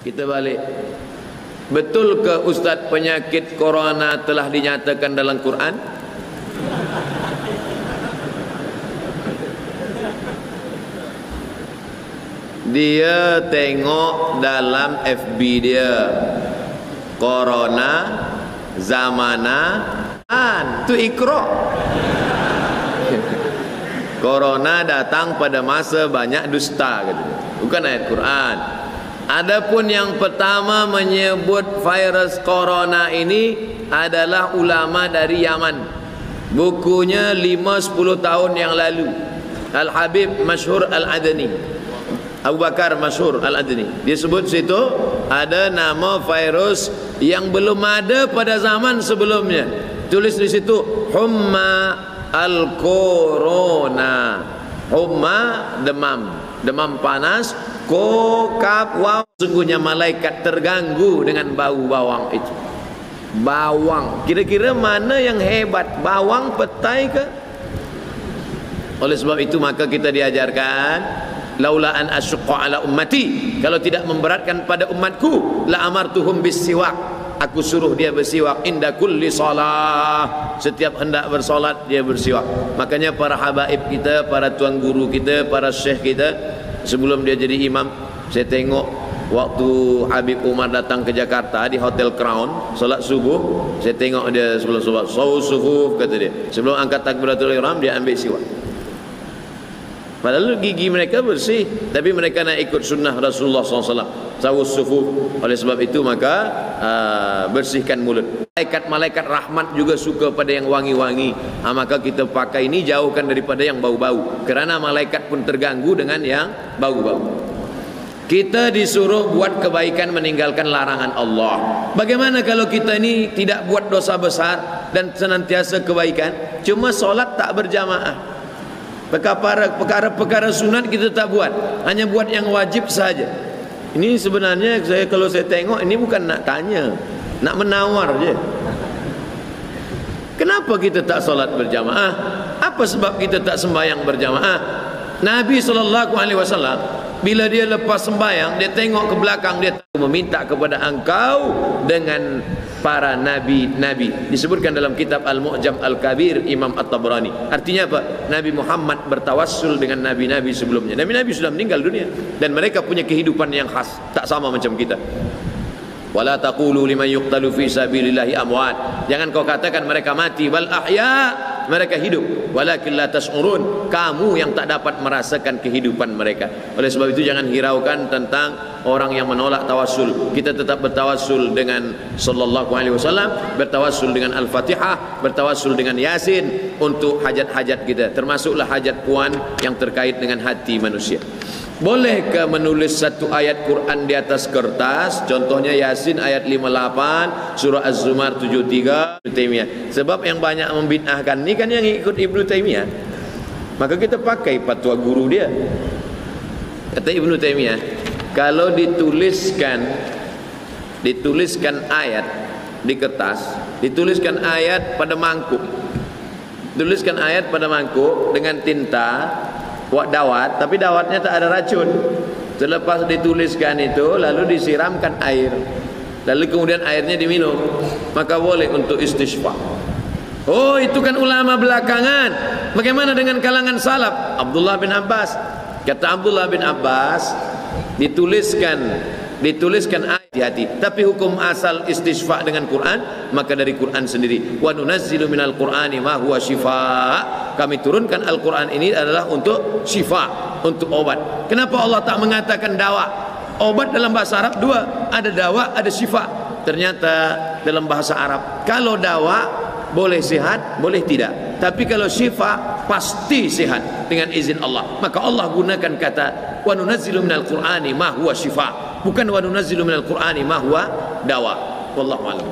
Kita balik. Betul ke Ustaz penyakit corona telah dinyatakan dalam Quran? Dia tengok dalam FB dia, corona zamana tu ikra. Corona datang pada masa banyak dusta, katanya. Bukan ayat Quran. Adapun yang pertama menyebut virus corona ini adalah ulama dari Yaman. Bukunya 5-10 tahun yang lalu. Al-Habib Masyhur Al-Adni, Abu Bakar Masyhur Al-Adni, dia sebut situ ada nama virus yang belum ada pada zaman sebelumnya. Tulis di situ humma al-corona. Humma demam, demam panas. Kokap wow, sungguhnya malaikat terganggu dengan bau bawang itu. Bawang, kira-kira mana yang hebat, bawang petai ke? Oleh sebab itu maka kita diajarkan, laula an asyqa ala ummati, kalau tidak memberatkan pada umatku, la amartuhum bisiwak, aku suruh dia bersiwak inda kulli salah, setiap hendak bersolat dia bersiwak. Makanya para habaib kita, para tuan guru kita, para syekh kita, sebelum dia jadi imam, saya tengok waktu Habib Umar datang ke Jakarta di Hotel Crown solat subuh, saya tengok dia sebelum solat subuh, kata dia, sebelum angkat takbiratul ihram dia ambil siwak. Padahal gigi mereka bersih, tapi mereka nak ikut sunnah Rasulullah SAW, sawus sufuh. Oleh sebab itu maka bersihkan mulut. Malaikat rahmat juga suka pada yang wangi-wangi. Maka kita pakai ini, jauhkan daripada yang bau-bau, kerana malaikat pun terganggu dengan yang bau-bau. Kita disuruh buat kebaikan, meninggalkan larangan Allah. Bagaimana kalau kita ini tidak buat dosa besar dan senantiasa kebaikan, cuma solat tak berjamaah, perkara-perkara sunat kita tak buat, hanya buat yang wajib saja. Ini sebenarnya kalau saya tengok, ini bukan nak tanya, nak menawar je. Kenapa kita tak solat berjamaah? Apa sebab kita tak sembahyang berjamaah? Nabi SAW bila dia lepas sembahyang, dia tengok ke belakang, dia meminta kepada engkau dengan para nabi-nabi. Disebutkan dalam kitab Al-Mu'jam Al-Kabir Imam At-Tabrani. Artinya apa? Nabi Muhammad bertawassul dengan nabi-nabi sebelumnya. Nabi-nabi sudah meninggal dunia dan mereka punya kehidupan yang khas, tak sama macam kita. Wala taqulu liman yuqtalu fi sabilillahi amwat. Jangan kau katakan mereka mati, bal ahya, mereka hidup. Walakin la tash'urun, kamu yang tak dapat merasakan kehidupan mereka. Oleh sebab itu jangan hiraukan tentang orang yang menolak tawassul. Kita tetap bertawassul dengan sallallahu alaihi wasallam, bertawassul dengan Al-Fatihah, bertawassul dengan Yasin untuk hajat-hajat kita, termasuklah hajat puan yang terkait dengan hati manusia. Bolehkah menulis satu ayat Quran di atas kertas? Contohnya Yasin ayat 58, surah Az-Zumar 73, Ibnu Taimiyah. Sebab yang banyak membid'ahkan ni kan yang ikut Ibnu Taimiyah. Maka kita pakai fatwa guru dia. Kata Ibnu Taimiyah, kalau dituliskan ayat di kertas, dituliskan ayat pada mangkuk, tuliskan ayat pada mangkuk dengan tinta buat dawat, tapi dawatnya tak ada racun. Selepas dituliskan itu, lalu disiramkan air, lalu kemudian airnya diminum, maka boleh untuk istisqa. Oh, itu kan ulama belakangan. Bagaimana dengan kalangan salaf? Abdullah bin Abbas, kata Abdullah bin Abbas, dituliskan hati-hati. Tapi hukum asal istisqa dengan Quran, maka dari Quran sendiri. Wa nunazzilu minal Qur'ani ma huwa syifaa. Kami turunkan Al-Quran ini adalah untuk syifa, untuk obat. Kenapa Allah tak mengatakan dawa? Obat dalam bahasa Arab dua, ada dawa, ada syifa. Ternyata dalam bahasa Arab, kalau dawa boleh sihat, boleh tidak. Tapi kalau syifa pasti sihat dengan izin Allah. Maka Allah gunakan kata wa nunazzilu minal Qur'ani ma huwa syifa, bukan wa nunazzilu minal Qur'ani ma huwa dawa. Wallahu a'lam.